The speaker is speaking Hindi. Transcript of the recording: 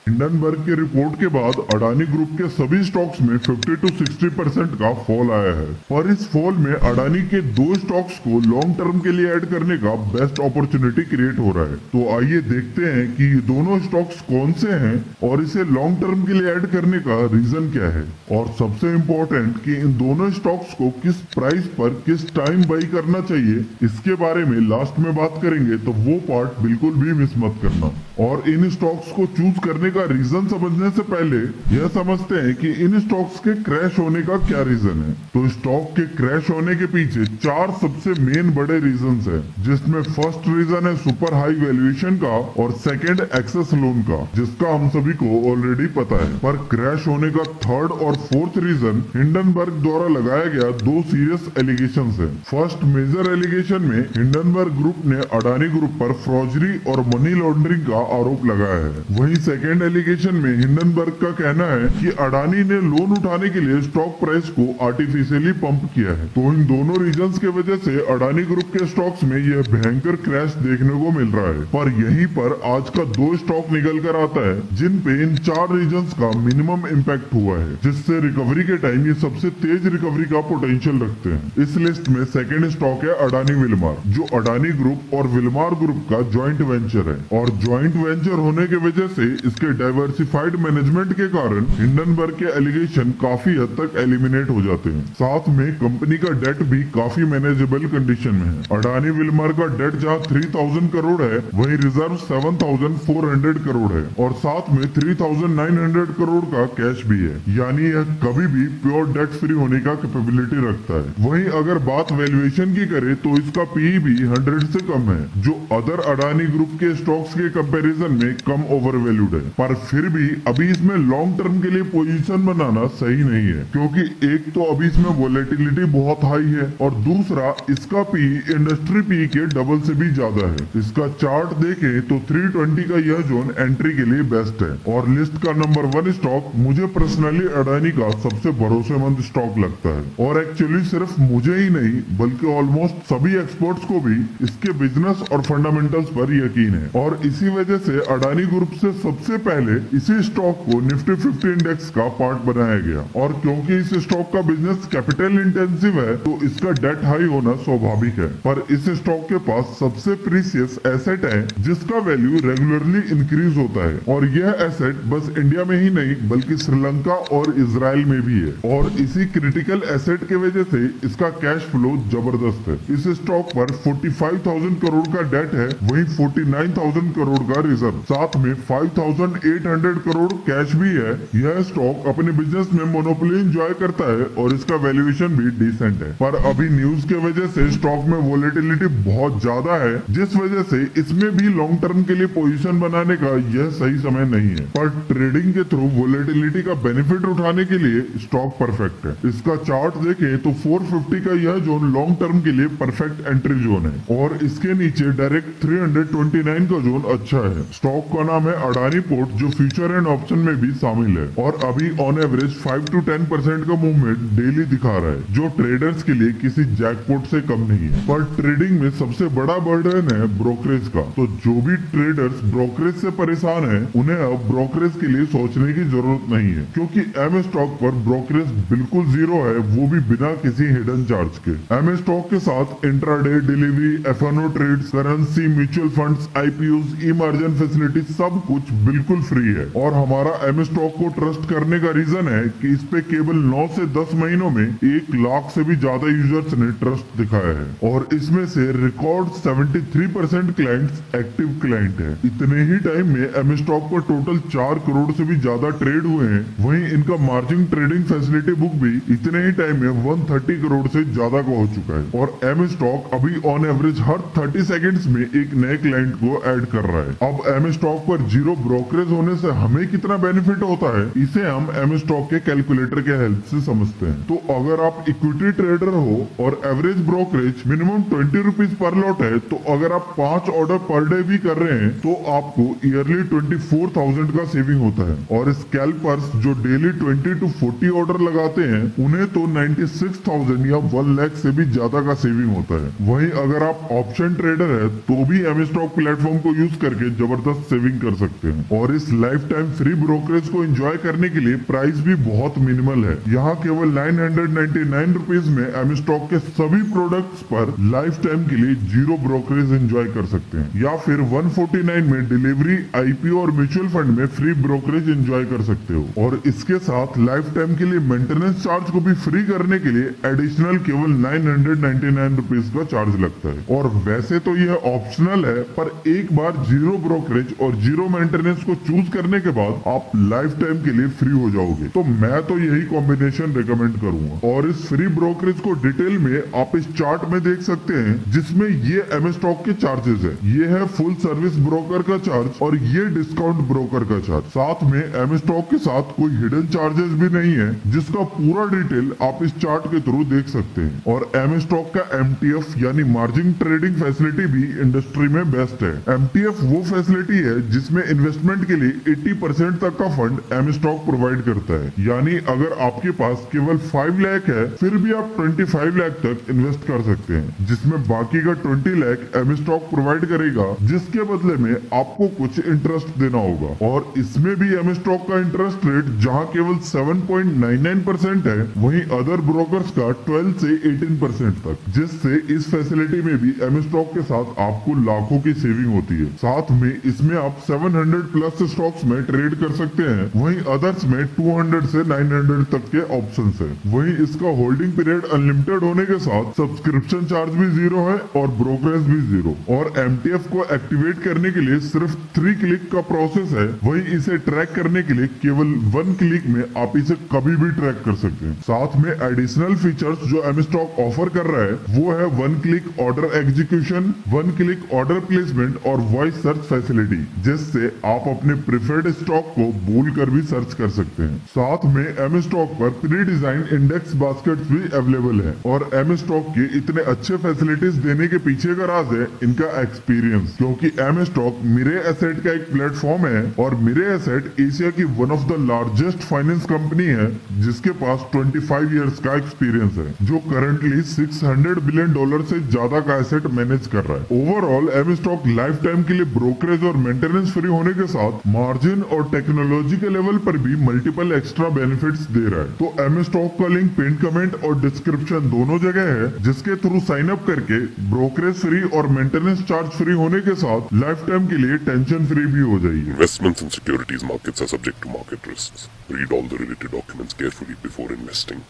हिंडनबर्ग की रिपोर्ट के बाद अडानी ग्रुप के सभी स्टॉक्स में 50 to 60% का फॉल आया है। पर इस फॉल में अडानी के दो स्टॉक्स को लॉन्ग टर्म के लिए ऐड करने का बेस्ट अपॉर्चुनिटी क्रिएट हो रहा है। तो आइए देखते हैं कि ये दोनों स्टॉक्स कौन से हैं और इसे लॉन्ग टर्म के लिए ऐड करने का रीजन क्या है, और सबसे इम्पोर्टेंट कि इन दोनों स्टॉक्स को किस प्राइस पर किस टाइम बाई करना चाहिए, इसके बारे में लास्ट में बात करेंगे, तो वो पार्ट बिल्कुल भी मिस मत करना। और इन स्टॉक्स को चूज करने का रीजन समझने से पहले यह समझते हैं कि इन स्टॉक्स के क्रैश होने का क्या रीजन है। तो स्टॉक के क्रैश होने के पीछे चार सबसे मेन बड़े रीजंस हैं, जिसमें फर्स्ट रीजन है सुपर हाई वैल्यूएशन का और सेकंड एक्सेस लोन का, जिसका हम सभी को ऑलरेडी पता है। पर क्रैश होने का थर्ड और फोर्थ रीजन हिंडनबर्ग द्वारा लगाया गया दो सीरियस एलिगेशंस है। फर्स्ट मेजर एलिगेशन में हिंडनबर्ग ग्रुप ने अडानी ग्रुप पर फ्रॉडरी और मनी लॉन्ड्रिंग का आरोप लगाया है। वहीं सेकंड एलिगेशन में हिंडनबर्ग का कहना है कि अडानी ने लोन उठाने के लिए स्टॉक प्राइस को आर्टिफिशियली पंप किया है। तो इन दोनों रीजंस के वजह से अडानी ग्रुप के स्टॉक्स में यह भयंकर क्रैश देखने को मिल रहा है। पर यहीं पर आज का दो स्टॉक निकल कर आता है जिन पे इन चार रीजंस का मिनिमम इम्पैक्ट हुआ है, जिससे रिकवरी के टाइम ये सबसे तेज रिकवरी का पोटेंशियल रखते हैं। इस लिस्ट में सेकंड स्टॉक है अडानी विलमार, जो अडानी ग्रुप और विलमार ग्रुप का ज्वाइंट वेंचर है। और ज्वाइंट वेंचर होने के वजह से इसके डाइवर्सिफाइड मैनेजमेंट के कारण हिंडनबर्ग के एलिगेशन काफी हद तक एलिमिनेट हो जाते हैं। साथ में कंपनी का डेट भी काफी मैनेजेबल कंडीशन में है। अडानी विलमार का डेट जहां 3000 करोड़ है, वहीं रिजर्व 7400 करोड़ है और साथ में 3900 करोड़ का कैश भी है, यानी यह कभी भी प्योर डेट फ्री होने का कैपेबिलिटी रखता है। वहीं अगर बात वैल्यूएशन की करें तो इसका पीई भी 100 से कम है, जो अदर अडानी ग्रुप के स्टॉक्स के कंपैरिजन में कम ओवर वैल्यूड है। पर फिर भी अभी इसमें लॉन्ग टर्म के लिए पोजीशन बनाना सही नहीं है, क्योंकि एक तो अभी इसमें वोलेटिलिटी बहुत हाई है और दूसरा इसका पीई इंडस्ट्री पीई के डबल से भी ज्यादा है। इसका चार्ट देखें तो 320 का यह जोन एंट्री के लिए बेस्ट है। और लिस्ट का नंबर 1 स्टॉक मुझे पर्सनली अडानी का सबसे भरोसेमंद स्टॉक लगता है। और एक्चुअली सिर्फ मुझे ही नहीं बल्कि ऑलमोस्ट सभी एक्सपर्ट्स को भी इसके बिजनेस और फंडामेंटल्स पर यकीन है। और इसी वजह से अडानी ग्रुप से सबसे पहले इसी स्टॉक को निफ्टी 50 इंडेक्स का पार्ट बनाया गया। और क्योंकि इस स्टॉक का बिजनेस कैपिटल इंटेंसिव है तो इसका डेट हाई होना स्वाभाविक है। पर इस स्टॉक के पास सबसे प्रीसियस एसेट है जिसका वैल्यू रेगुलरली इंक्रीज होता है। और यह एसेट बस इंडिया में ही नहीं बल्कि श्रीलंका और इजराइल में भी है। और इसी क्रिटिकल एसेट के वजह से इसका कैश फ्लो जबरदस्त है। इस स्टॉक पर 45,000 करोड़ का डेट है, वहीं 49,000 करोड़ का रिजर्व, साथ में 5,800 करोड़ कैश भी है। यह स्टॉक अपने बिजनेस में मोनोपोली एंजॉय करता है और इसका वैल्यूएशन भी डिसेंट है। पर अभी न्यूज के वजह से स्टॉक में वोलेटिलिटी बहुत ज्यादा है, जिस वजह से इसमें भी लॉन्ग टर्म के लिए पोजीशन बनाने का यह सही समय नहीं है। पर ट्रेडिंग के थ्रू वोलेटिलिटी का बेनिफिट उठाने के लिए स्टॉक परफेक्ट है। इसका चार्ट देखें तो 450 का यह जोन लॉन्ग टर्म के लिए परफेक्ट एंट्री जोन है और इसके नीचे डायरेक्ट 329 का जोन अच्छा है। स्टॉक का नाम है अडानी पोर्ट, जो फ्यूचर एंड ऑप्शन में भी शामिल है और अभी ऑन एवरेज 5 to 10% का मूवमेंट डेली दिखा रहा है, जो ट्रेडर्स के लिए किसी जैकपॉट से कम नहीं है। पर ट्रेडिंग में सबसे बड़ा बर्डन है ब्रोकरेज का। तो जो भी ट्रेडर्स ब्रोकरेज से परेशान है उन्हें अब ब्रोकरेज के लिए सोचने की जरूरत नहीं है, क्योंकि एम स्टॉक पर ब्रोकरेज बिल्कुल जीरो है, वो भी बिना किसी हिडन चार्ज के। एम स्टॉक के साथ intraday delivery, FNO trades, currency, mutual funds, IPO, E margin facility सब कुछ बिल्कुल फ्री है। और हमारा एम स्टॉक को ट्रस्ट करने का रीजन है कि इस पे केवल 9 से 10 महीनों में 1 लाख से भी ज्यादा यूजर्स ने ट्रस्ट दिखाया है और इसमें से रिकॉर्ड 73% क्लाइंट्स एक्टिव क्लाइंट है। इतने ही टाइम में एम स्टॉक पर टोटल 4 करोड़ से भी ज्यादा ट्रेड हुए हैं। वहीं इनका मार्जिन ट्रेडिंग फैसिलिटी बुक भी इतने ही टाइम में 130 करोड़ से ज्यादा का हो चुका है। और एम स्टॉक अभी ऑन एवरेज हर 30 सेकंड्स में एक नए क्लाइंट को ऐड कर रहा है। अब एम स्टॉक पर जीरो ब्रोकरेज होने से हमें कितना बेनिफिट होता है, इसे हम एम स्टॉक के कैलकुलेटर के हेल्प से समझते हैं। तो अगर आप इक्विटी ट्रेडर हो और average brokerage minimum 20 rupees per lot है, तो अगर आप 5 ऑर्डर पर डे भी कर रहे हैं तो आपको ईयरली 24,000 का सेविंग होता है। और स्कैल्पर्स जो डेली 20 to 40 ऑर्डर लगाते हैं उन्हें तो 96,000 या 1 लाख से भी ज्यादा का सेविंग होता है। वहीं अगर आप ऑप्शन ट्रेडर है तो भी एम स्टॉक प्लेटफॉर्म को यूज करके जबरदस्त सेविंग कर सकते हैं। और और इस लाइफ टाइम फ्री ब्रोकरेज को एंजॉय करने के लिए प्राइस भी बहुत मिनिमल है। यहाँ केवल 999 रुपीज में एम स्टॉक के सभी प्रोडक्ट्स पर लाइफ टाइम के लिए जीरो ब्रोकरेज एंजॉय कर सकते हैं, या फिर 149 में डिलीवरी, आईपीओ और म्यूचुअल फंड में फ्री ब्रोकरेज एंजॉय कर सकते हो। और इसके साथ लाइफ टाइम के लिए मेंटेनेंस चार्ज को भी फ्री करने के लिए एडिशनल केवल 999 रुपीज का चार्ज लगता है। और वैसे तो यह ऑप्शनल है, पर एक बार जीरो ब्रोकरेज और जीरो मेंटेनेंस को चूज करने के बाद आप लाइफ टाइम के लिए फ्री हो जाओगे। तो मैं तो यही कॉम्बिनेशन रिकमेंड करूंगा। और इस फ्री ब्रोकरेज को डिटेल में आप इस चार्ट में देख सकते हैं, जिसमें ये एम स्टॉक के चार्जेस है। ये है फुल सर्विस ब्रोकर का चार्ज और ये डिस्काउंट ब्रोकर का चार्ज। साथ में एम स्टॉक के साथ कोई हिडन चार्जेस भी नहीं है, जिसका पूरा डिटेल आप इस चार्ट के थ्रू देख सकते हैं। और एम स्टॉक का MTF यानी मार्जिन ट्रेडिंग फैसिलिटी भी इंडस्ट्री में बेस्ट है। MTF वो फैसिलिटी है जिसमें इन्वेस्टमेंट के लिए 80% तक का फंड एम स्टॉक प्रोवाइड करता है। यानी अगर आपके पास केवल 5 लाख है, फिर भी आप 25 लाख तक इन्वेस्ट कर सकते हैं, जिसमें बाकी का 20 लाख एम स्टॉक प्रोवाइड करेगा, जिसके बदले में आपको कुछ इंटरेस्ट देना होगा। और इसमें भी एम स्टॉक का इंटरेस्ट रेट जहां केवल 7.99% है, वहीं अदर ब्रोकर्स का 12 से 18% तक, जिससे इस फैसिलिटी में भी एम स्टॉक के साथ आपको लाखों की सेविंग होती है। साथ में इसमें आप 700 प्लस स्टॉक्स में ट्रेड कर सकते हैं, वहीं अदर्स में 200 से 900 तक के ऑप्शंस है। वहीं इसका होल्डिंग पीरियड अनलिमिटेड होने के साथ सब्सक्रिप्शन चार्ज भी जीरो है और ब्रोकरेज भी जीरो। और MTF को एक्टिवेट करने के लिए सिर्फ 3 क्लिक का प्रोसेस है। वहीं इसे ट्रैक करने के लिए केवल 1 क्लिक में आप इसे कभी भी ट्रैक कर सकते हैं। साथ में एडिशनल फीचर्स जो एम स्टॉक ऑफर कर रहा है, वो है 1 click order execution, 1 click order placement और वॉइस सर्च फैसिलिटी, जिससे आप अपने प्रिफर्ड स्टॉक को बोल कर भी सर्च कर सकते हैं। साथ में एम स्टॉक पर प्री डिजाइन इंडेक्स बास्केट्स भी अवेलेबल है। और एम स्टॉक के इतने अच्छे फैसिलिटीज देने के पीछे का राज है इनका एक्सपीरियंस, क्योंकि एम स्टॉक मिरे एसेट का एक प्लेटफॉर्म है और मिरे एसेट एशिया की one of the largest finance company है, जिसके पास 25 इयर्स का एक्सपीरियंस है, जो करंटली $600 बिलियन से ज्यादा का एसेट मैनेज कर रहा है। Overall M stock lifetime के लिए ब्रोकरेज और मेंटेनेंस फ्री होने के साथ मार्जिन और टेक्नोलॉजी के लेवल पर भी मल्टीपल एक्स्ट्रा बेनिफिट्स दे रहा है। तो एम स्टॉक का लिंक पिन कमेंट और डिस्क्रिप्शन दोनों जगह है, जिसके थ्रू साइन अप करके ब्रोकरेज फ्री और मेंटेनेंस चार्ज फ्री होने के साथ लाइफ टाइम के लिए टेंशन फ्री भी हो जाइए। Investments in securities markets are subject to market risks. Read all the related documents carefully before investing.